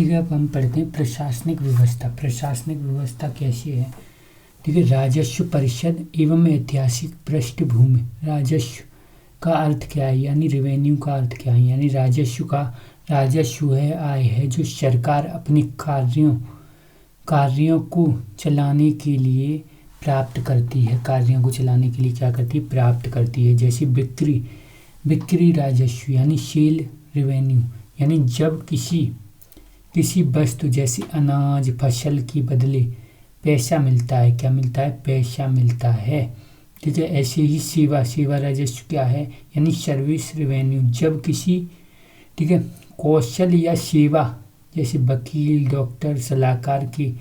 ठीक है, अब हम पढ़ते हैं प्रशासनिक व्यवस्था। प्रशासनिक व्यवस्था कैसी है? ठीक है, राजस्व परिषद एवं ऐतिहासिक पृष्ठभूमि। राजस्व का अर्थ क्या है, यानी रेवेन्यू का अर्थ क्या है? यानी राजस्व है, आय है जो सरकार अपने कार्यों को चलाने के लिए प्राप्त करती है। कार्यों को चलाने के लिए क्या करती है? प्राप्त करती है। जैसे बिक्री राजस्व यानी सेल रेवेन्यू, यानी जब किसी वस्तु जैसे अनाज फसल के बदले पैसा मिलता है। क्या मिलता है? पैसा मिलता है। ठीक है, ऐसे ही सेवा राजस्व क्या है? यानी सर्विस रेवेन्यू, जब किसी ठीक है कौशल या सेवा जैसे वकील डॉक्टर सलाहकार की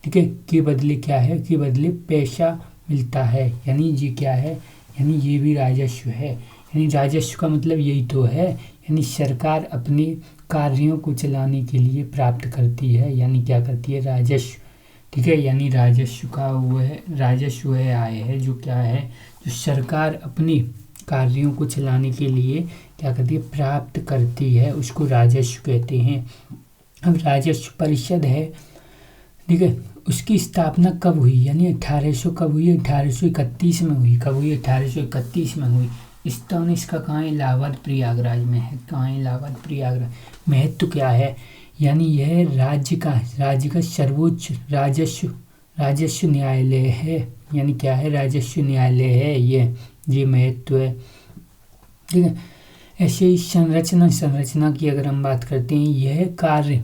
ठीक है के बदले क्या है? के बदले पैसा मिलता है, यानी ये क्या है? यानी ये भी राजस्व है। यानी राजस्व का मतलब यही तो है, यानी सरकार अपने कार्यों को चलाने के लिए प्राप्त करती है, यानी क्या करती है? राजस्व। ठीक है, यानी राजस्व है आय है जो क्या है? जो सरकार अपने कार्यों को चलाने के लिए क्या करती है? प्राप्त करती है, उसको राजस्व कहते हैं। अब राजस्व परिषद है, ठीक है, उसकी स्थापना कब हुई? यानी 1800 कब हुई? 1831 में हुई। कब हुई? 1831 में हुई। स्थान इसका कहाँ है? इलाहाबाद प्रयागराज में है। कहाँ है? इलाहाबाद प्रयागराज। महत्व क्या है? यानी यह राज्य का सर्वोच्च राजस्व न्यायालय है। यानी क्या है? राजस्व न्यायालय है ये महत्व है। ठीक है, ऐसे ही संरचना की अगर हम बात करते हैं, यह कार्य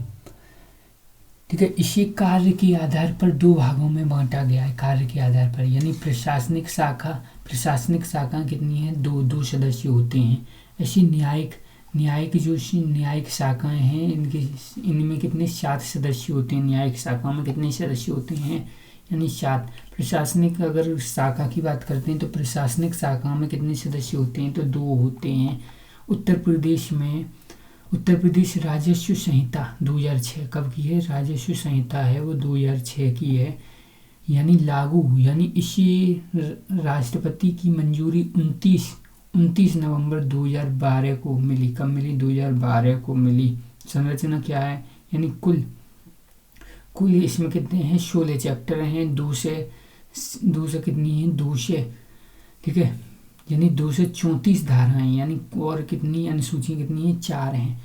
ठीक है, इसी कार्य के आधार पर दो भागों में बांटा गया है। कार्य के आधार पर, यानी प्रशासनिक शाखा कितनी है? दो सदस्य होते हैं। ऐसी न्यायिक शाखाएं हैं, इनमें कितने? 7 सदस्य होते हैं। न्यायिक शाखाओं में कितने सदस्य होते हैं? यानी 7। प्रशासनिक अगर शाखा की बात करते हैं तो प्रशासनिक शाखा में कितने सदस्य होते हैं? तो 2 होते हैं। उत्तर प्रदेश राजस्व संहिता 2006 कब की है? राजस्व संहिता है वो 2006 की है, यानी लागू, यानी इसी राष्ट्रपति की मंजूरी 29 नवंबर 2012 को मिली। कब मिली? 2012 को मिली। संरचना क्या है? यानी कुल इसमें कितने हैं? 16 चैप्टर हैं। 2 से कितनी है? 2 से ठीक है, यानी 234 धाराएं, यानी और कितनी अनुसूची कितनी है? 4 हैं।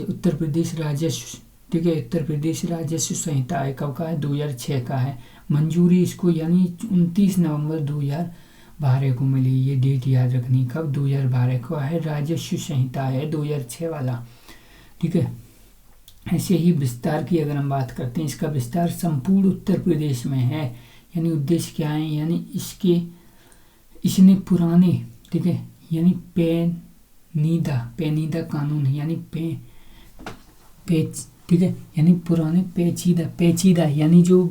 उत्तर प्रदेश राजस्व ठीक है, उत्तर प्रदेश राजस्व संहिता है, कब का है? 2006 का है। मंजूरी इसको यानी 29 नवंबर 2012 को मिली। ये डेट याद रखनी, कब? 2012 को है। राजस्व संहिता है 2006 वाला। ठीक है, ऐसे ही विस्तार की अगर हम बात करते हैं, इसका विस्तार संपूर्ण उत्तर प्रदेश में है। यानी उद्देश्य क्या है? यानी इसने पुराने ठीक है, यानी पेनीदा कानून, यानी ठीक है, यानी पुराने पेचीदा यानी जो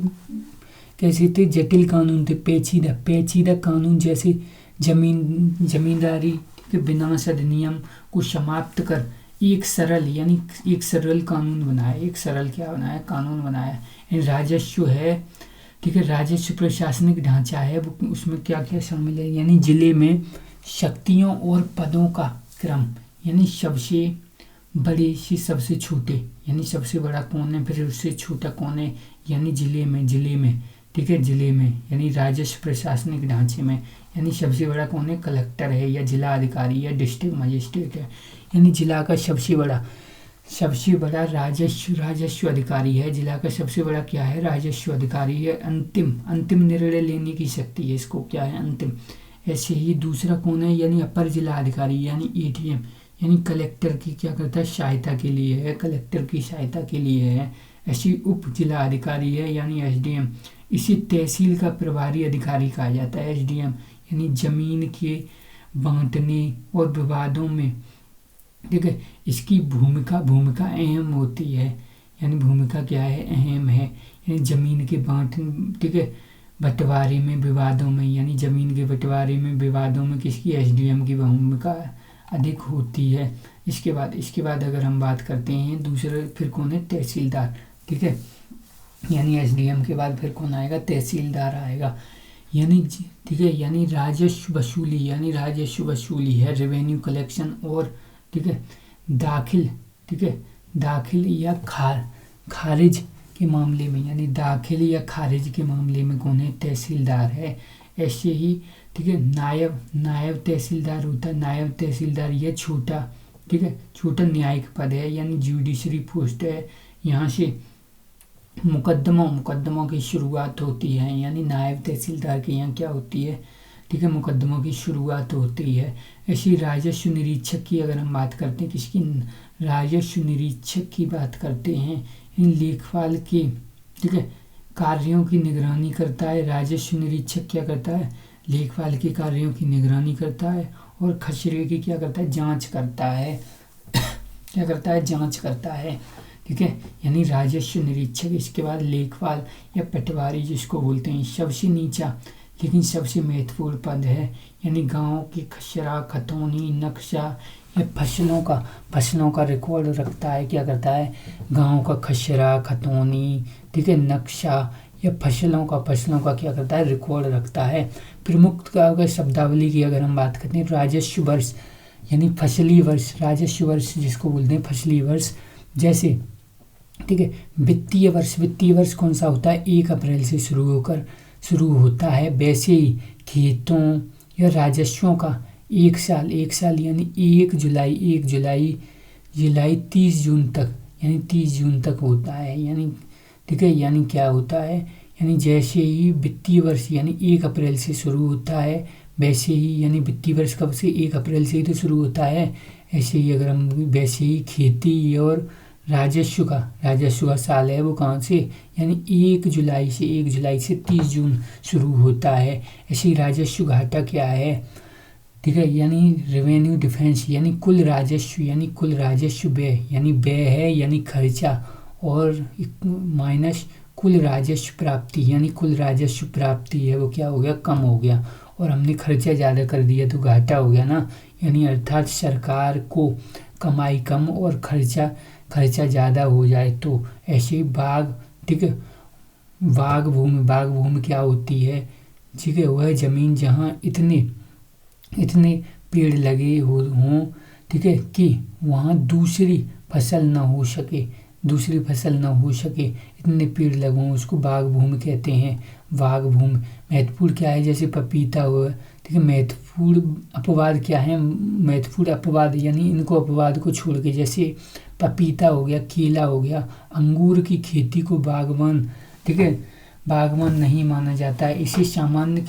कैसे थे? जटिल कानून थे। पेचीदा कानून जैसे जमींदारी ठीक है, विनाश अधिनियम को समाप्त कर एक सरल कानून बनाया। एक सरल क्या बनाया? कानून बनाया। राजस्व है ठीक है, राजस्व प्रशासनिक ढांचा है, वो उसमें क्या क्या शामिल है? यानी जिले में शक्तियों और पदों का क्रम, यानी सबसे बड़े से सबसे छोटे, यानी सबसे बड़ा कौन है, फिर उससे छोटा कौन है, यानी जिले में ठीक है, जिले में यानी राजस्व प्रशासनिक ढांचे में, यानी सबसे बड़ा कौन है? कलेक्टर है या जिला अधिकारी या डिस्ट्रिक्ट मजिस्ट्रेट है। यानी जिला का सबसे बड़ा राजस्व अधिकारी है। जिला का सबसे बड़ा क्या है? राजस्व अधिकारी है। अंतिम निर्णय लेने की शक्ति है, इसको क्या है? अंतिम। ऐसे ही दूसरा कौन है? यानी अपर जिला अधिकारी, यानी ATM, यानी कलेक्टर की क्या करता है? सहायता के लिए है, कलेक्टर की सहायता के लिए है। ऐसी उप जिला अधिकारी है, यानी SDM। इसी तहसील का प्रभारी अधिकारी कहा जाता है, SDM, यानी जमीन के बांटने और विवादों में ठीक है, इसकी भूमिका अहम होती है। यानी भूमिका क्या है? अहम है। यानी जमीन के ठीक है, बंटवारे में विवादों में, यानी जमीन के बंटवारे में विवादों में किसकी? SDM की भूमिका अधिक होती है। इसके बाद अगर हम बात करते हैं दूसरे, फिर कौन है? तहसीलदार। ठीक है, यानी SDM के बाद फिर कौन आएगा? तहसीलदार आएगा। यानी ठीक है, यानी राजस्व वसूली है, रेवेन्यू कलेक्शन और ठीक है, दाखिल या खारिज के मामले में यानी दाखिल या खारिज के मामले में कौन है, तहसीलदार है। ऐसे ही ठीक है, नायब तहसीलदार होता है। नायब तहसीलदार यह छोटा ठीक है छोटा न्यायिक पद है यानी जुडिशरी पोस्ट है। यहाँ से मुकद्दमों की शुरुआत होती है यानी नायब तहसीलदार के यहाँ क्या होती है, ठीक है, मुकद्दमों की शुरुआत होती है। ऐसी राजस्व निरीक्षक की अगर हम बात करते हैं, किसकी, राजस्व निरीक्षक की बात करते हैं, इन लेखपाल के ठीक है कार्यों की निगरानी करता है। राजस्व निरीक्षक क्या करता है, लेखपाल के कार्यों की निगरानी करता है और खसरे की क्या करता है, जांच करता है क्या करता है, जांच करता है, ठीक है, यानी राजस्व निरीक्षक। इसके बाद लेखपाल या पटवारी जिसको बोलते हैं, सबसे नीचा लेकिन सबसे महत्वपूर्ण पद है यानी गांव के खसरा, खतौनी, नक्शा या फसलों का रिकॉर्ड रखता है। क्या करता है, गांव का खसरा, खतौनी, ठीक है, नक्शा या फसलों का क्या करता है, रिकॉर्ड रखता है। प्रमुख का अगर शब्दावली की अगर हम बात करते हैं, राजस्व वर्ष यानी फसली वर्ष, राजस्व वर्ष जिसको बोलते हैं फसली वर्ष, जैसे ठीक है वित्तीय वर्ष कौन सा होता है, 1 अप्रैल से शुरू होता है। वैसे ही खेतों या राजस्वों का एक साल यानी 1 जुलाई 30 जून तक होता है यानी ठीक है, यानी क्या होता है, यानी जैसे ही वित्तीय वर्ष यानी 1 अप्रैल से शुरू होता है, वैसे ही यानी वित्तीय वर्ष कब से, 1 अप्रैल से ही तो शुरू होता है। ऐसे ही अगर हम वैसे ही खेती और राजस्व का साल है वो कहाँ से, यानी 1 जुलाई से 30 जून शुरू होता है। ऐसे ही राजस्व घाटा क्या है, ठीक है, यानी रेवेन्यू डिफेंस यानी कुल राजस्व व्यय यानी व्यय है यानी खर्चा, और माइनस कुल राजस्व प्राप्ति यानी कुल राजस्व प्राप्ति है वो क्या हो गया, कम हो गया, और हमने खर्चा ज़्यादा कर दिया तो घाटा हो गया ना, यानी अर्थात सरकार को कमाई कम और खर्चा ज़्यादा हो जाए तो। ऐसे ही बाग ठीक है, बाग भूमि क्या होती है, ठीक है, वह ज़मीन जहाँ इतने पेड़ लगे हों ठीक है कि वहाँ दूसरी फसल न हो सके, इतने पेड़ लगों उसको बाग भूमि कहते हैं। बाग भूमि महत्वपूर्ण क्या है, जैसे पपीता हुआ ठीक है, महत्वपूर्ण अपवाद क्या है, महत्वपूर्ण अपवाद यानी इनको अपवाद को छोड़ के, जैसे पपीता हो गया, केला हो गया, अंगूर की खेती को बागवान ठीक है बागवान नहीं माना जाता है, इसे सामान्य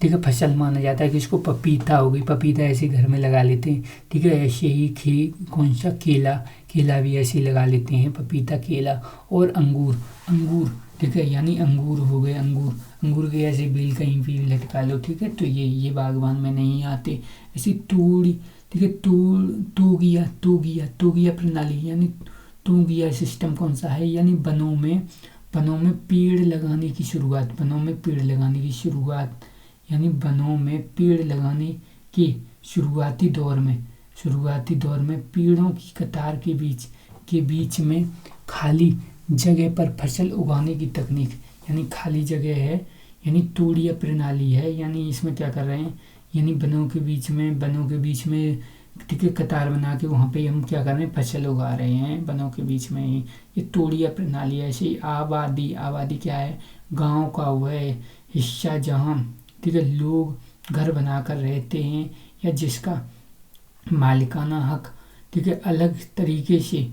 ठीक है फसल माना जाता है कि इसको पपीता हो गई, पपीता ऐसे घर में लगा लेते हैं, ठीक है। ऐसे ही कौन सा केला भी ऐसे ही लगा लेते हैं, पपीता, केला, और अंगूर ठीक है, यानी अंगूर हो गए, अंगूर के ऐसे बेल कहीं भी लटका लो, ठीक है, तो ये बागवान में नहीं आते। ऐसी तूड़ी ठीक है, तूगिया प्रणाली यानी तूगिया सिस्टम कौन सा है, यानी वनों में पेड़ लगाने की शुरुआत, यानी वनों में पेड़ लगाने के शुरुआती दौर में पेड़ों की कतार के बीच में खाली जगह पर फसल उगाने की तकनीक, यानी खाली जगह है यानी तूड़ीय प्रणाली है, यानी इसमें क्या कर रहे हैं, यानी वनों के बीच में ठीक है कतार बना के वहाँ पे हम क्या कर रहे हैं, फसल उगा रहे हैं वनों के बीच में ही, ये तूड़ीय प्रणाली है। ऐसे आबादी क्या है, गांव का वह हिस्सा जहाँ ठीक है लोग घर बनाकर रहते हैं या जिसका मालिकाना हक ठीक है अलग तरीके से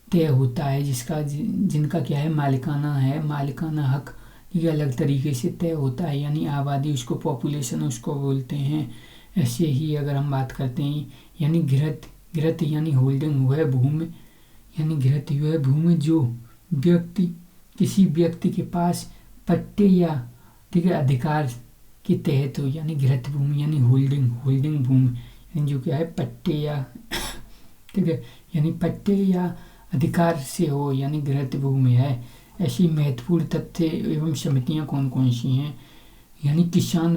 तय होता है, जिनका क्या है मालिकाना हक ठीक है अलग तरीके से तय होता है, यानी आबादी उसको पॉपुलेशन उसको बोलते हैं। ऐसे ही अगर हम बात करते हैं यानी घृत यानी होल्डिंग वह भूमि, यानी घृत वह भूमि जो किसी व्यक्ति के पास पट्टे या ठीक है अधिकार के तहत हो, यानी घृत भूमि यानी होल्डिंग भूमि, यानी जो क्या है पट्टे या ठीक है यानी पट्टे या अधिकार से हो, यानी घृत भूमि है। ऐसी महत्वपूर्ण तथ्य एवं समितियां कौन सी हैं, यानी किसान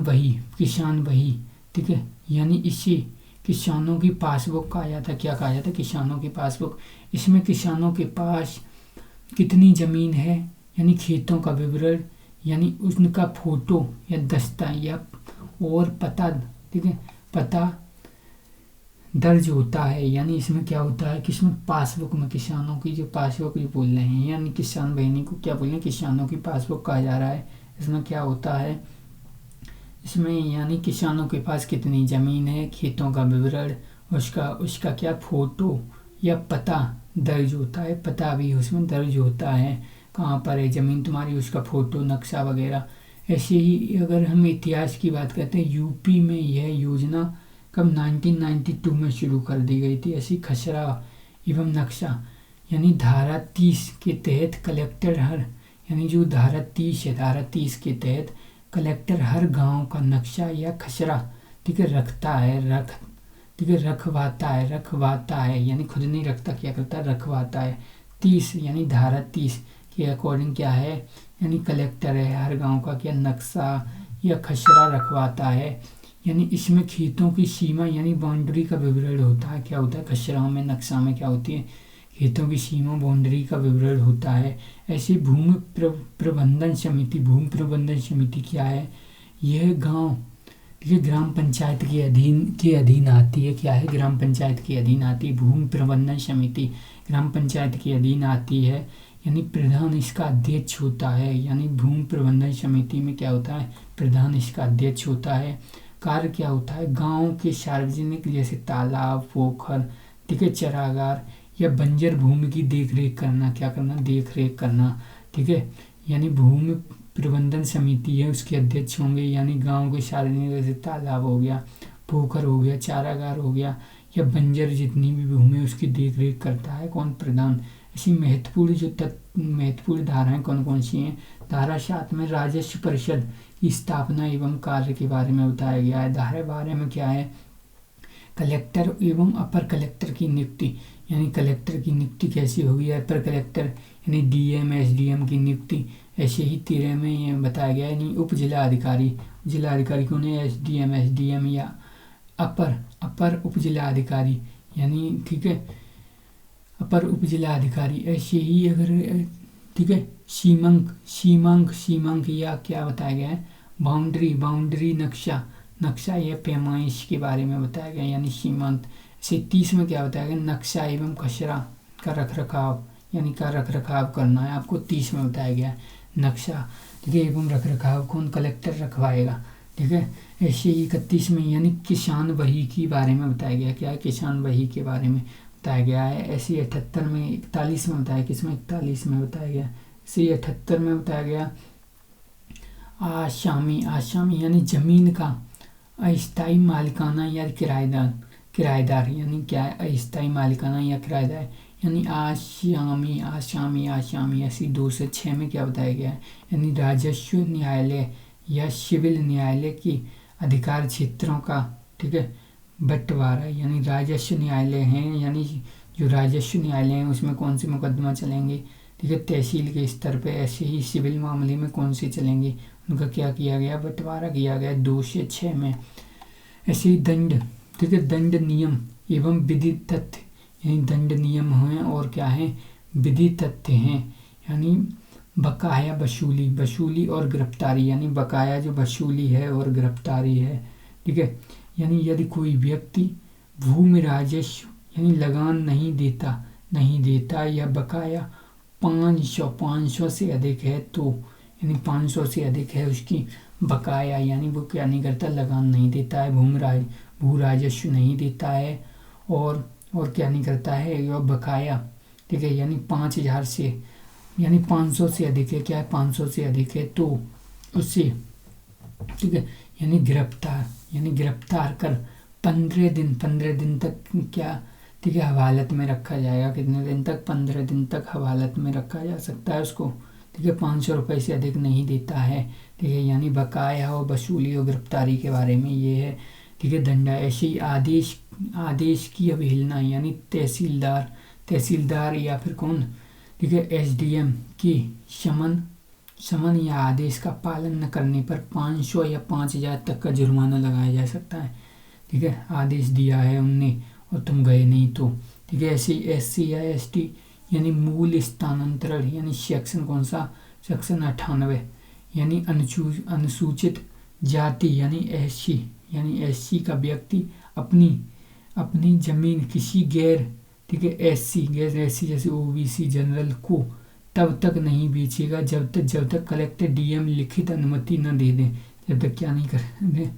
वही ठीक है, यानी इसे किसानों की पासबुक कहा जाता है। क्या कहा जाता है, किसानों की पासबुक। इसमें किसानों के पास कितनी जमीन है, यानी खेतों का विवरण, यानी उनका फोटो या दस्ता या और पता ठीक है, पता दर्ज होता है, यानी इसमें क्या होता है कि इसमें पासबुक में किसानों की जो पासबुक जो बोल रहे हैं, यानी किसान बहनी को क्या बोल रहे हैं, किसानों की पासबुक कहा जा रहा है। इसमें क्या होता है, इसमें यानी किसानों के पास कितनी ज़मीन है, खेतों का विवरण, उसका उसका क्या फ़ोटो या पता दर्ज होता है, पता भी उसमें दर्ज होता है, कहाँ पर है ज़मीन तुम्हारी, उसका फ़ोटो नक्शा वगैरह। ऐसे ही अगर हम इतिहास की बात करते हैं, यूपी में यह योजना कब 1992 में शुरू कर दी गई थी। ऐसी खसरा एवं नक्शा, यानी धारा 30 के तहत कलेक्टर हर, यानी जो धारा 30 है, धारा 30 के तहत कलेक्टर हर गांव का नक्शा या खसरा, ठीक है, रखता है, ठीक है, रखवाता है, यानी खुद नहीं रखता, क्या करता है, रखवाता है। 30 यानी धारा 30 के अकॉर्डिंग क्या है, यानी कलेक्टर है हर गांव का क्या नक्शा या खसरा रखवाता है। यानी इसमें खेतों की सीमा यानी बाउंड्री का विवरण होता है। क्या होता है खसराओं में, नक्शा में क्या होती है, खेतों की सीमा बाउंड्री का विवरण होता है। ऐसी भूमि प्रबंधन समिति, भूमि प्रबंधन समिति क्या है, यह गांव, ये ग्राम पंचायत के अधीन आती है। क्या है, ग्राम पंचायत के अधीन आती है। भूमि प्रबंधन समिति ग्राम पंचायत के अधीन आती है, यानी प्रधान इसका अध्यक्ष होता है। यानी भूमि प्रबंधन समिति में क्या होता है, प्रधान इसका अध्यक्ष होता है। कार्य क्या होता है, गांव के सार्वजनिक जैसे तालाब, पोखर, ठीक है, चरागार या बंजर भूमि की देख रेख करना, क्या करना, देख रेख करना, ठीक है। यानी भूमि प्रबंधन समिति है, उसके अध्यक्ष होंगे, यानी गांव के सार्वजनिक जैसे तालाब हो गया, पोखर हो गया, चारागार हो गया या बंजर जितनी भी भूमि है उसकी देख रेख करता है कौन, प्रधान। ऐसी महत्वपूर्ण धाराएं कौन कौन सी हैं, धारा 7 में राजस्व परिषद की स्थापना एवं कार्य के बारे में बताया गया है। धारा 12 में क्या है, कलेक्टर एवं अपर कलेक्टर की नियुक्ति, यानी कलेक्टर की नियुक्ति कैसी होगी, अपर कलेक्टर यानी डीएम एसडीएम की नियुक्ति। ऐसे ही 13 में ये बताया गया है, यानी उप जिला अधिकारी कौन है, एसडीएम या अपर उप जिला अधिकारी, यानी ठीक है, अपर उप जिला अधिकारी। ऐसे ही अगर ठीक है, सीमांक या क्या बताया गया है, बाउंड्री नक्शा या पैमाइश के बारे में बताया गया, यानी सीमांत। से 30 में क्या बताया गया, नक्शा एवं खसरा का रखरखाव, यानी का रखरखाव करना है आपको, 30 में बताया गया है। नक्शा, ठीक है, एवं रखरखाव कौन, कलेक्टर रखवाएगा, ठीक है। ऐसे ही 31 में यानी किसान वही के बारे में बताया गया, क्या है, किसान वही के बारे में बताया गया है। ऐसे 78 में, 41 में बताया, किसमें, 41 में बताया गया। ऐसे 78 में बताया गया आसामी यानी जमीन का अस्थायी मालिकाना या किराएदार, यानी क्या है, अस्थायी मालिकाना या किराएदार, यानी आसामी। ऐसी 2 से 6 में क्या बताया गया है, यानी राजस्व न्यायालय या सिविल न्यायालय की अधिकार क्षेत्रों का, ठीक है, बंटवारा, यानी राजस्व न्यायालय हैं, यानी जो राजस्व न्यायालय हैं उसमें कौन से मुकदमा चलेंगे, ठीक है, तहसील के स्तर पे। ऐसे ही सिविल मामले में कौन से चलेंगे, उनका क्या किया गया, बंटवारा किया गया 2 से 6 में। ऐसे ही दंड, ठीक है, दंड नियम एवं विधि तथ्य, यानी दंड नियम हैं और क्या है, विधि तथ्य हैं। यानी बकाया वसूली और गिरफ्तारी, यानी बकाया जो वसूली है और गिरफ्तारी है, ठीक है। यानी यदि कोई व्यक्ति भूमि राजस्व यानी लगान नहीं देता या बकाया 500 से अधिक है तो, यानी 500 से अधिक है उसकी बकाया, यानी वो क्या नहीं करता, लगान नहीं देता है, भू राजस्व नहीं देता है और क्या नहीं करता है, यह बकाया, ठीक है, यानी 5000 से, यानी 500 से अधिक है, क्या है, 500 से अधिक है तो उससे, ठीक है, यानी गिरफ्तार कर 15 दिन तक क्या, ठीक है, हवालत में रखा जाएगा। कितने दिन तक, 15 दिन तक हवालत में रखा जा सकता है उसको, ठीक है, 500 रुपये से अधिक नहीं देता है, ठीक है। यानी बकाया और वसूली और गिरफ्तारी के बारे में ये है, ठीक है, दंडा। ऐसे ही आदेश की अवहेलना, यानी तहसीलदार या फिर कौन, ठीक है, एसडीएम की समन या आदेश का पालन न करने पर 500 या 5000 तक का जुर्माना लगाया जा सकता है, ठीक है। आदेश दिया है उनने और तुम गए नहीं तो, ठीक है। ऐसे एससी या एसटी यानी मूल स्थानांतरण, यानी सेक्शन कौन सा, सेक्शन 98, यानी अनुसूचित जाति, यानी एससी का व्यक्ति अपनी अपनी जमीन किसी गैर, ठीक है, एससी गैर एससी जैसे ओबीसी जनरल को तब तक नहीं बेचेगा जब तक कलेक्टर डीएम लिखित अनुमति न दे दें। जब तक क्या नहीं कर दें,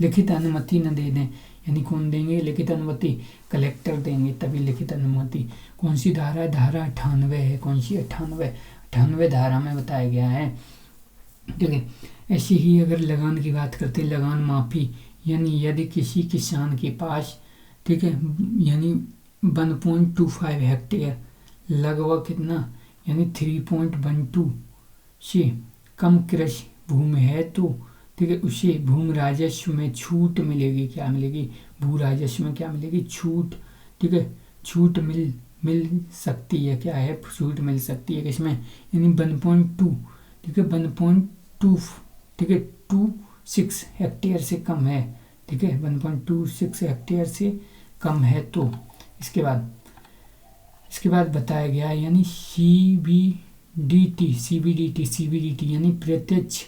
लिखित अनुमति न दे दें। यानी कौन देंगे लिखित अनुमति? कलेक्टर देंगे तभी लिखित अनुमति। कौन सी धारा है? धारा 98 है। कौन सी? 98 धारा में बताया गया है। ठीक है। ऐसे ही अगर लगान की बात करते हैं, लगान माफी, यानी यदि किसी किसान के पास, ठीक है, यानी 1.25 हेक्टेयर, लगभग कितना, यानी 3.12 से कम कृषि भूमि है तो, ठीक है, उसे भूमि राजस्व में छूट मिलेगी। क्या मिलेगी? भू राजस्व में क्या मिलेगी? छूट। ठीक है, छूट मिल सकती है। क्या है? छूट मिल सकती है किसमें? यानी 1.2, ठीक है, 1.2, ठीक है, 26 हेक्टेयर से कम है। ठीक है, 1.26 हेक्टेयर से कम है तो। इसके बाद बताया गया, यानी सीबीडीटी यानी प्रत्यक्ष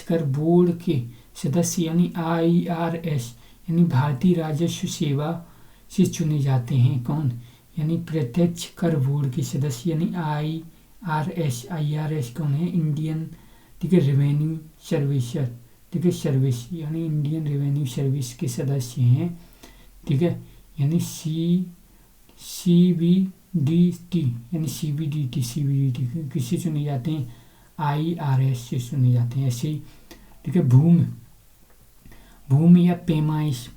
कर बोर्ड के सदस्य यानी आईआरएस यानी भारतीय राजस्व सेवा से चुने जाते हैं। कौन? यानी प्रत्यक्ष कर बोर्ड के सदस्य यानी आईआरएस कौन है? इंडियन, ठीक है, रेवेन्यू सर्विसर, ठीक है, सर्विस यानी इंडियन रेवेन्यू सर्विस के सदस्य हैं। ठीक है, यानी सीबीडीटी यानी सीबीडीटी किससे चुने जाते हैं? आईआरएस से चुने जाते हैं। ऐसे ही, ठीक है, भूमि या पैमाइश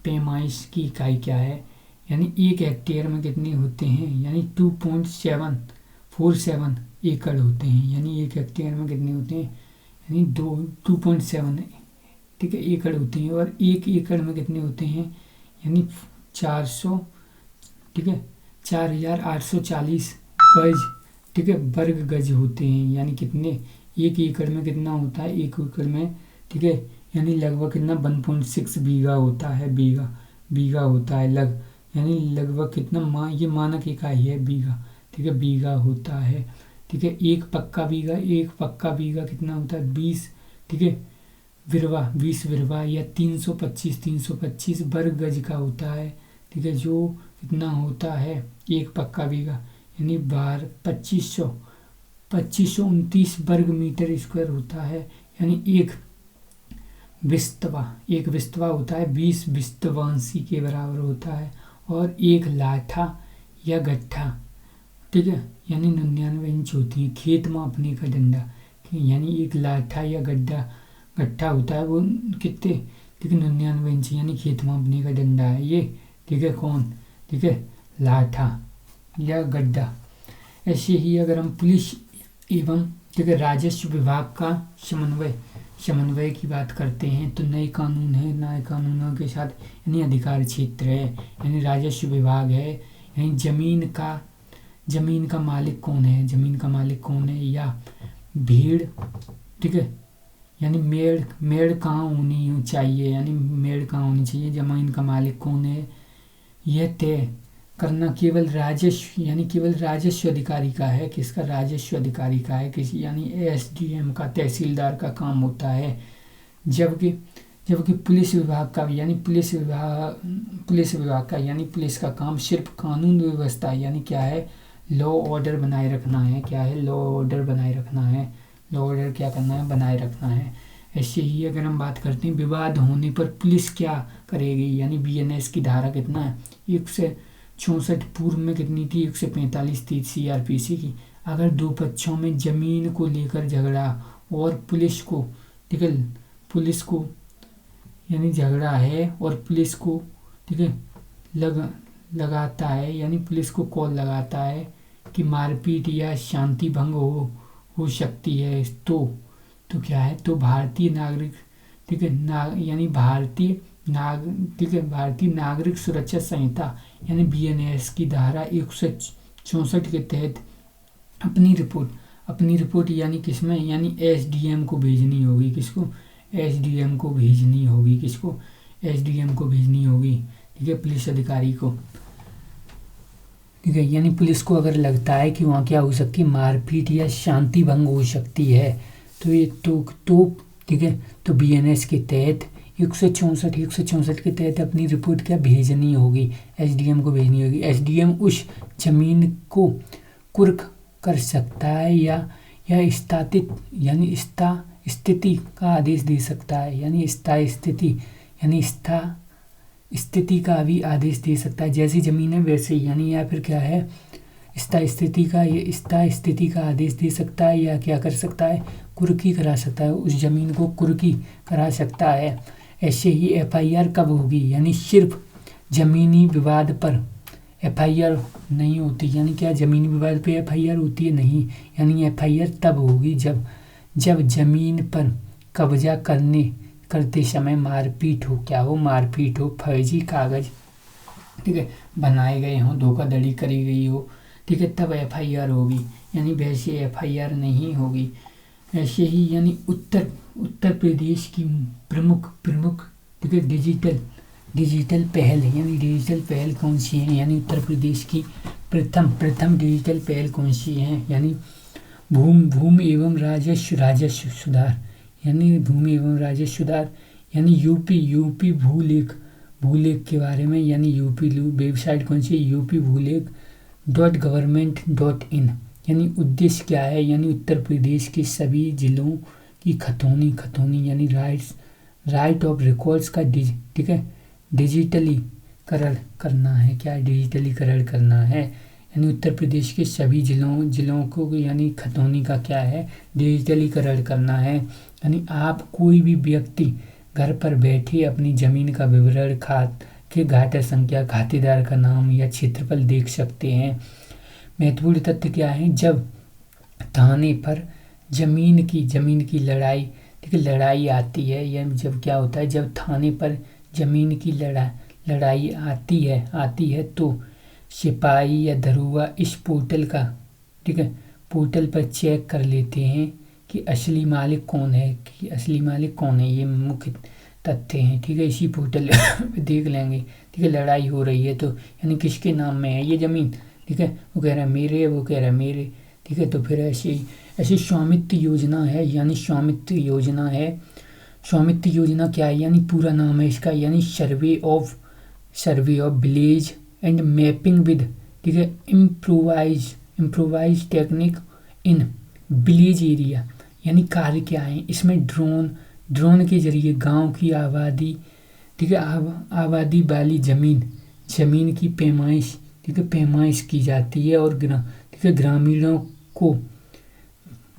की इकाई क्या है? यानी 1 हेक्टेयर में कितने होते हैं? यानी 2.747 एकड़ होते हैं। यानी 1 हेक्टेयर में कितने होते हैं? यानी 2.7, ठीक है, एकड़ होते हैं। और 1 एकड़ में कितने होते हैं? यानी 400, ठीक है, 4840 गज, ठीक है, वर्ग गज होते हैं। यानी कितने? 1 एकड़ में कितना होता है? 1 एकड़ में, ठीक है, यानी लगभग कितना? 1.6 बीघा होता है। बीघा होता है यानी लगभग कितना? ये मानक इकाई है बीघा, ठीक है, बीघा होता है। ठीक है, एक पक्का बीघा कितना होता है? 20, ठीक है, 20 विरवा या 325 वर्ग गज का होता है। ठीक है, जो कितना होता है? एक पक्का बीघा यानी 2529 वर्ग मीटर स्क्वायर होता है। यानी एक विस्तवा होता है 20 विस्तवांशी के बराबर होता है। और एक लाठा या गट्ठा, ठीक है, यानी 99 इंच होती है। खेत मापने का डंडा, यानी एक लाठा या गट्ठा होता है, वो कितने? ठीक है, 99 इंच, यानी खेत मापने का डंडा है ये। ठीक है, कौन? ठीक है, लाठा या गड्ढा। ऐसे ही अगर हम पुलिस एवं, ठीक है, राजस्व विभाग का समन्वय की बात करते हैं तो नए कानूनों के साथ, यानी अधिकार क्षेत्र है, यानी राजस्व विभाग है। यानी जमीन का मालिक कौन है? या भीड़, ठीक है, यानी मेड़ कहाँ होनी चाहिए? जमीन का मालिक कौन है? यह तय करना केवल राजस्व अधिकारी का है। किसका? राजस्व अधिकारी का है। किसी यानी एसडीएम का, तहसीलदार का काम होता है। जबकि पुलिस विभाग का, यानी पुलिस का काम सिर्फ कानून व्यवस्था, यानी क्या है? लॉ ऑर्डर बनाए रखना है। क्या है? लॉ ऑर्डर बनाए रखना है। लॉ ऑर्डर क्या करना है? बनाए रखना है। ऐसे ही अगर हम बात करते हैं विवाद होने पर पुलिस क्या करेगी? यानी बीएनएस की धारा कितना है? 164 पूर्व में कितनी थी? 145 थी सीआरपीसी की। अगर दो पक्षों में जमीन को लेकर झगड़ा और पुलिस को, ठीक है, यानी झगड़ा है और पुलिस को, ठीक है, लगाता है, यानी पुलिस को कॉल लगाता है कि मारपीट या शांति भंग हो सकती है तो क्या है? तो भारतीय नागरिक, ठीक है, यानी भारतीय नागरिक सुरक्षा संहिता यानी बीएनएस की धारा 164 के तहत अपनी रिपोर्ट यानी किसमें? यानी एसडीएम को भेजनी होगी। किसको? एसडीएम को भेजनी होगी। किसको? एसडीएम को भेजनी होगी, ठीक है, पुलिस अधिकारी को। ठीक है, यानी पुलिस को अगर लगता है कि वहाँ क्या हो सकती है? मारपीट या शांति भंग हो सकती है तो ये तो ठीक है, तो बीएनएस के तहत 164 के तहत अपनी रिपोर्ट क्या भेजनी होगी, एसडीएम को भेजनी होगी। एसडीएम उस जमीन को कुर्क कर सकता है या स्थिति का आदेश दे सकता है, यानी स्थिति का भी आदेश दे सकता है। जैसी जमीन है वैसे ही, यानी या फिर क्या है, स्थिति का आदेश दे सकता है या क्या कर सकता है, कुर्की करा सकता है, उस जमीन को कुर्की करा सकता है। ऐसे ही एफआईआर कब होगी, यानी सिर्फ जमीनी विवाद पर एफआईआर नहीं होती, यानी क्या जमीनी विवाद पे एफआईआर होती है, नहीं, यानी एफआईआर तब होगी जब जमीन पर कब्जा करते समय मारपीट हो, क्या हो, मारपीट हो, फर्जी कागज, ठीक है, बनाए गए हों, धोखाधड़ी करी गई हो, ठीक है, तब एफआईआर होगी, यानी वैसे एफआईआर नहीं होगी। ऐसे ही यानी उत्तर प्रदेश की प्रमुख ठीक है डिजिटल पहल, यानी डिजिटल पहल कौन सी है, यानी उत्तर प्रदेश की प्रथम डिजिटल पहल कौन सी है, यानी भूमि एवं राजस्व सुधार, यानी भूमि एवं राजस्व सुधार, यानी यूपी भूलेख के बारे में, यानी यूपी वेबसाइट कौन सी है, UP.Bhuleg.Government.in, यानी उद्देश्य क्या है, यानी उत्तर प्रदेश के सभी जिलों की खतौनी यानी राइट ऑफ रिकॉर्ड्स का ठीक है डिजिटलीकरण करना है, क्या डिजिटलीकरण करना है, यानी उत्तर प्रदेश के सभी जिलों को यानी खतौनी का क्या है, डिजिटलीकरण करना है। यानी आप कोई भी व्यक्ति घर पर बैठे अपनी जमीन का विवरण, घाटा संख्या, खातेदार का नाम या क्षेत्रफल देख सकते हैं। महत्वपूर्ण तथ्य क्या है, जब थाने पर जमीन की लड़ाई, ठीक है, लड़ाई आती है, या जब क्या होता है, जब थाने पर जमीन की लड़ाई आती है तो सिपाही या दरोगा इस पोर्टल पर चेक कर लेते हैं कि असली मालिक कौन है, ये मुख्य तथ्य हैं, ठीक है, इसी पोर्टल पे देख लेंगे, ठीक है, लड़ाई हो रही है तो यानी किसके नाम में है ये जमीन, ठीक है, वो कह रहा है मेरे, वो कह रहा है मेरे, ठीक है, तो फिर ऐसी स्वामित्व योजना है, यानी स्वामित्व योजना क्या है, यानी पूरा नाम है इसका, यानी survey of village and mapping with, ठीक है, improvise technique in village area, यानी कार्य क्या है इसमें, ड्रोन के जरिए गांव की आबादी, ठीक है, आबादी वाली जमीन की पैमाइश, ठीक है, पैमाइश की जाती है, और ठीक है, ग्रामीणों को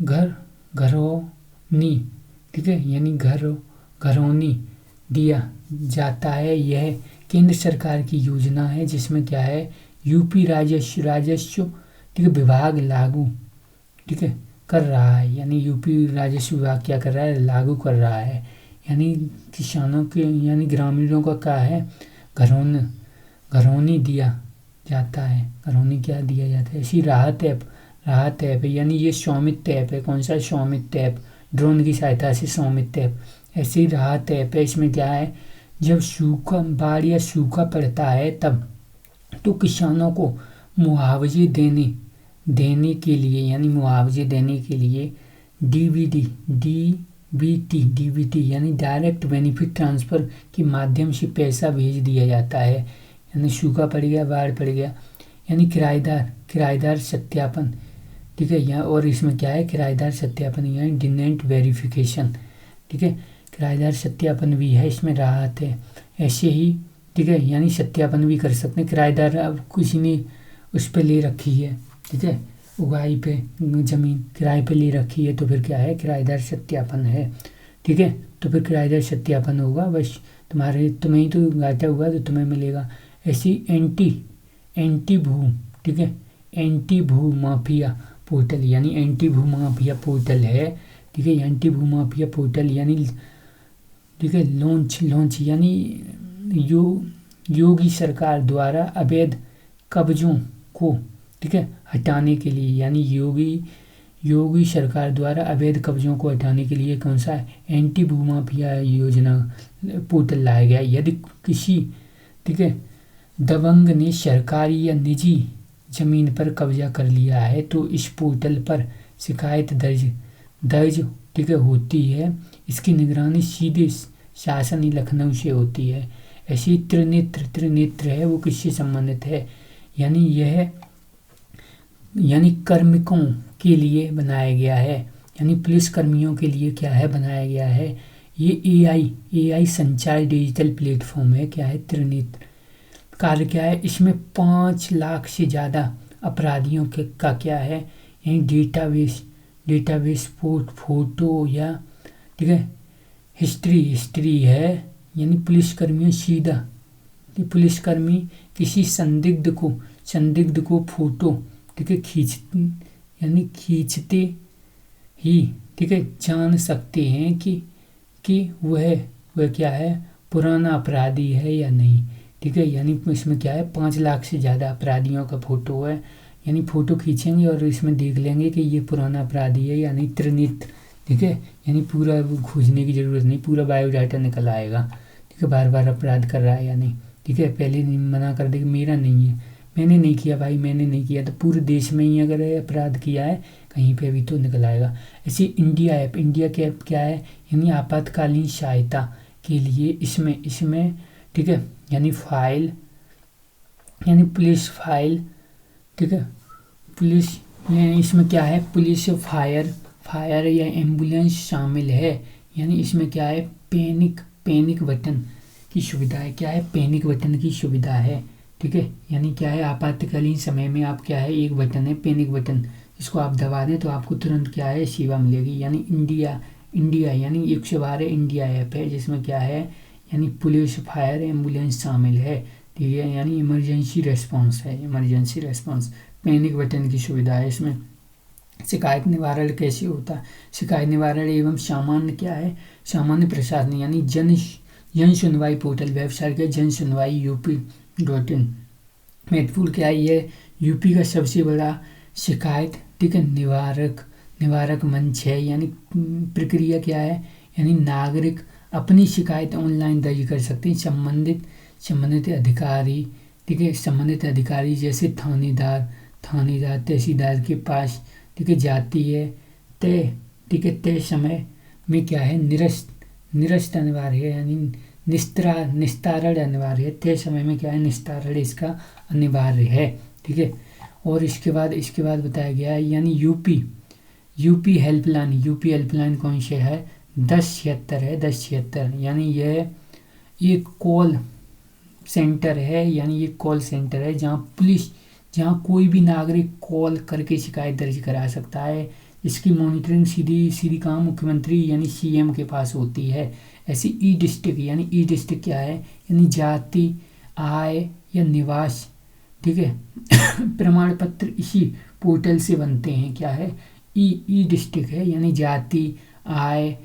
घरौनी, ठीक है, यानी घरौनी दिया जाता है। यह केंद्र सरकार की योजना है जिसमें क्या है, यूपी राजस्व ठीक है विभाग लागू, ठीक है, कर रहा है, यानी यूपी राजस्व विभाग क्या कर रहा है, लागू कर रहा है, यानी किसानों के यानी ग्रामीणों का क्या है, घरौनी दिया जाता है, घरौनी क्या दिया जाता है। ऐसी राहत ऐप है, यानी ये स्वामित्व ऐप है, कौन सा स्वामित्व ऐप, ड्रोन की सहायता से स्वामित्व ऐप, ऐसी राहत ऐप है। इसमें क्या है, जब बाढ़ या सूखा पड़ता है तब तो किसानों को मुआवजे देने के लिए, यानी मुआवजे देने के लिए डीबीटी यानी डायरेक्ट बेनिफिट ट्रांसफ़र के माध्यम से पैसा भेज दिया जाता है। यानी सूखा पड़ गया, बाढ़ पड़ गया, यानी किराएदार सत्यापन, ठीक है, यहाँ और इसमें क्या है, किराएदार सत्यापन यानी टेनेंट वेरिफिकेशन, ठीक है, किराएदार सत्यापन भी है, इसमें राहत है। ऐसे ही ठीक है, यानी सत्यापन भी कर सकते हैं, किराएदार अब किसी ने उस पर ले रखी है, ठीक है, उगाई पे ज़मीन किराए पे ले रखी है, तो फिर क्या है, किराएदार सत्यापन है, ठीक है, तो फिर किराएदार सत्यापन होगा, बस तुम्हें ही तो घाटा हुआ तो तुम्हें मिलेगा। ऐसी एंटी भू, ठीक है, एंटी भू माफिया पोर्टल, यानी एंटी भू माफिया पोर्टल है, ठीक है, एंटी भू माफिया पोर्टल यानी ठीक है लॉन्च यानी योगी सरकार द्वारा अवैध कब्जों को, ठीक है, हटाने के लिए, यानी योगी सरकार द्वारा अवैध कब्जों को हटाने के लिए कौन सा एंटी भूमाफिया योजना पोर्टल लाया गया। यदि किसी, ठीक है, दबंग ने सरकारी या निजी जमीन पर कब्जा कर लिया है तो इस पोर्टल पर शिकायत दर्ज, ठीक है, होती है। इसकी निगरानी शासनी लखनऊ से होती है। ऐसी त्रिनेत्र है वो किससे संबंधित है, यानी कार्मिकों के लिए बनाया गया है, यानी पुलिस कर्मियों के लिए क्या है बनाया गया है। ये एआई संचार डिजिटल प्लेटफॉर्म है, क्या है त्रिनेत्र। कार्य क्या है, इसमें 5 लाख से ज़्यादा अपराधियों का क्या है, यानी डेटाबेस फोटो या ठीक है हिस्ट्री है। यानी पुलिसकर्मी किसी संदिग्ध को फोटो ठीक है खींचते ही ठीक है जान सकते हैं कि वह क्या है पुराना अपराधी है या नहीं, ठीक है। यानी इसमें क्या है 5 लाख से ज़्यादा अपराधियों का फोटो है, यानी फ़ोटो खींचेंगे और इसमें देख लेंगे कि ये पुराना अपराधी है या नहीं, त्रिनेत्र, ठीक है। यानी पूरा खोजने की ज़रूरत नहीं, पूरा बायोडाटा निकल आएगा, ठीक है, बार बार अपराध कर रहा है या नहीं, ठीक है। पहले नहीं मना कर दे कि मेरा नहीं है, मैंने नहीं किया भाई, मैंने नहीं किया, तो पूरे देश में ही अगर अपराध किया है कहीं पे भी तो निकल आएगा। ऐसे इंडिया के ऐप क्या है, यानी आपातकालीन सहायता के लिए इसमें ठीक है, यानी पुलिस फाइल, ठीक है, पुलिस इसमें क्या है पुलिस फायर या एम्बुलेंस शामिल है। यानी इसमें क्या है पैनिक बटन की सुविधा है, क्या है पैनिक बटन की सुविधा है, ठीक है। यानी क्या है आपातकालीन समय में आप क्या है एक बटन है पैनिक बटन, इसको आप दबा दें तो आपको तुरंत क्या है सेवा मिलेगी। यानी इंडिया यानी 112 इंडिया ऐप है जिसमें क्या है यानी पुलिस फायर एम्बुलेंस शामिल है, ठीक है। यानी इमरजेंसी रेस्पॉन्स पैनिक बटन की सुविधा है इसमें। शिकायत निवारण कैसे होता है, शिकायत निवारण एवं सामान्य प्रशासन, यानी जन सुनवाई पोर्टल वेबसाइट है जन सुनवाई UP.in। महत्वपूर्ण क्या है, ये यूपी का सबसे बड़ा शिकायत ठीक है निवारक मंच है। यानी प्रक्रिया क्या है, यानी नागरिक अपनी शिकायत ऑनलाइन दर्ज कर सकते हैं। संबंधित अधिकारी, ठीक है, संबंधित अधिकारी जैसे थानेदार तहसीलदार के पास ठीक है जाती है। तय समय में क्या है निरस्त अनिवार्य है, यानी निस्तारण अनिवार्य है। तय समय में क्या है निस्तारण इसका अनिवार्य है, ठीक है। और इसके बाद बताया गया है, यानी यूपी हेल्पलाइन कौन से है 1076 है 1076। यानी यह एक कॉल सेंटर है, यानी ये कॉल सेंटर है जहाँ कोई भी नागरिक कॉल करके शिकायत दर्ज करा सकता है। इसकी मॉनिटरिंग सीधी काम मुख्यमंत्री यानी CM के पास होती है। ऐसी ई डिस्ट्रिक्ट क्या है, यानी जाति आय या निवास, ठीक है प्रमाण पत्र इसी पोर्टल से बनते हैं। क्या है ई डिस्ट्रिक्ट है, यानी जाति आय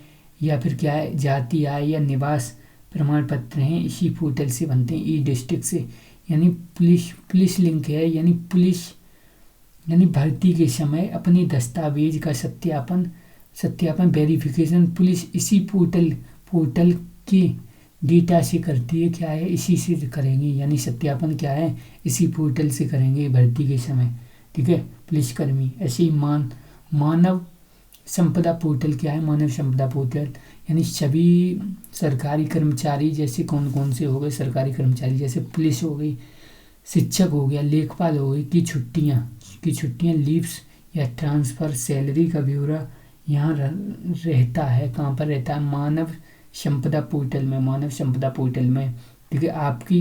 या फिर क्या है जाति आय या निवास प्रमाण पत्र हैं इसी पोर्टल से बनते हैं, ई डिस्ट्रिक्ट से। यानी पुलिस लिंक है, यानी भर्ती के समय अपनी दस्तावेज का सत्यापन वेरिफिकेशन पुलिस इसी पोर्टल के डेटा से करती है। क्या है इसी से करेंगे, यानी सत्यापन क्या है इसी पोर्टल से करेंगे भर्ती के समय, ठीक है पुलिसकर्मी। ऐसे ही मानव संपदा पोर्टल क्या है, मानव संपदा पोर्टल यानी सभी सरकारी कर्मचारी जैसे कौन से हो गए सरकारी कर्मचारी, जैसे पुलिस हो गई, शिक्षक हो गया, लेखपाल हो गई की छुट्टियां लीव्स या ट्रांसफ़र सैलरी का ब्यौरा यहाँ रहता है। कहाँ पर रहता है, मानव संपदा पोर्टल में, ठीक है। आपकी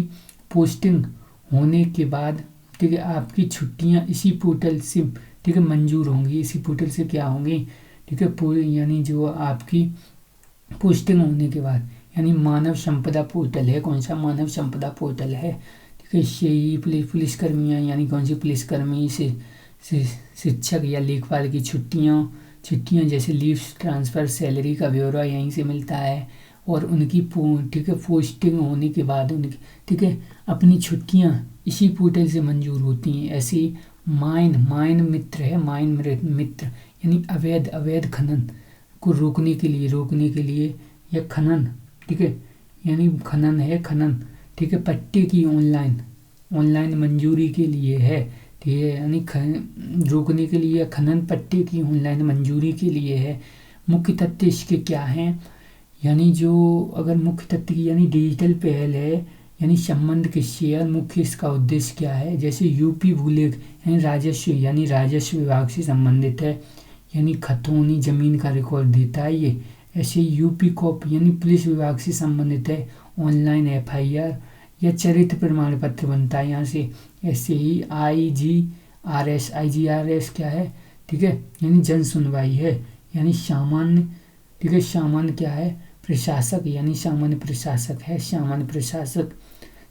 पोस्टिंग होने के बाद ठीक है आपकी छुट्टियां इसी पोर्टल से ठीक है मंजूर होंगी, इसी पोर्टल से क्या होंगी, ठीक है यानी जो आपकी पोस्टिंग होने के बाद, यानी मानव संपदा पोर्टल है। कौन सा मानव संपदा पोर्टल है, ठीक है। इससे ही पुलिसकर्मियाँ यानी कौन सी पुलिसकर्मी से शिक्षक या लेखपाल की छुट्टियाँ जैसे लीव्स ट्रांसफ़र सैलरी का ब्यौरा यहीं से मिलता है। और उनकी ठीक है पोस्टिंग होने के बाद उनकी ठीक है अपनी छुट्टियाँ इसी पोर्टल से मंजूर होती हैं। ऐसी माइन मित्र है, यानी अवैध खनन को रोकने के लिए या खनन, ठीक है, यानी खनन ठीक है पट्टे की ऑनलाइन मंजूरी के लिए है, ठीक है। यानी रोकने के लिए खनन पट्टे की ऑनलाइन मंजूरी के लिए है। मुख्य तथ्य इसके क्या हैं, यानी जो अगर मुख्य तथ्य की यानी डिजिटल पहल है, यानी संबंध किससे है, मुख्य इसका उद्देश्य क्या है। जैसे यूपी भूलेख यानी राजस्व विभाग से संबंधित है, यानी खतौनी जमीन का रिकॉर्ड देता है ये। ऐसे यूपी कॉप यानी पुलिस विभाग से संबंधित है, ऑनलाइन एफआईआर या चरित्र प्रमाण पत्र बनता है यहाँ से। ऐसे ही आईजीआरएस क्या है, ठीक है, यानी जन सुनवाई है, यानी सामान्य, ठीक है, सामान्य क्या है, प्रशासक, यानी सामान्य प्रशासक है, सामान्य प्रशासक,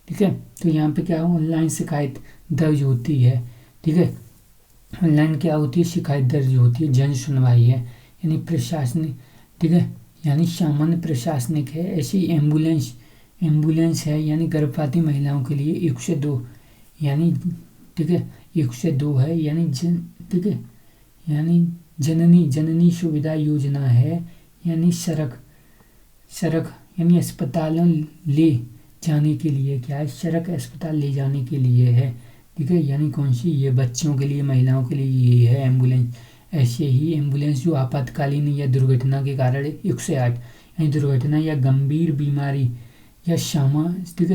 ठीक है। तो यहाँ पे क्या है, ऑनलाइन शिकायत दर्ज होती है, ठीक है, ऑनलाइन क्या होती है, शिकायत दर्ज होती है, जन सुनवाई है, यानी प्रशासनिक, ठीक है, यानी सामान्य प्रशासनिक है। ऐसी एम्बुलेंस है, यानी गर्भवती महिलाओं के लिए 102, यानी ठीक है 102 है, यानी ठीक है, यानी जननी सुविधा योजना है, यानी सड़क यानी अस्पतालों ले जाने के लिए क्या है, सड़क अस्पताल ले जाने के लिए है, ठीक है, यानी कौन सी, ये बच्चों के लिए, महिलाओं के लिए ये है एम्बुलेंस। ऐसे ही एम्बुलेंस जो आपातकालीन या दुर्घटना के कारण 108, यानी दुर्घटना या गंभीर बीमारी या ठीक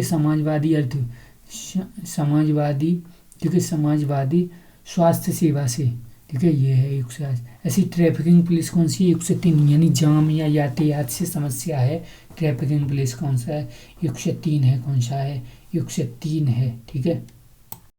है समाजवादी स्वास्थ्य सेवा से, ठीक है, ये है 108। ऐसी ट्रैफिकिंग पुलिस कौन सी, 103, यानी जाम या यातायात से समस्या है, ट्रैफिकिंग पुलिस कौन सा है, 103 है, कौन सा है, 103 है, ठीक है।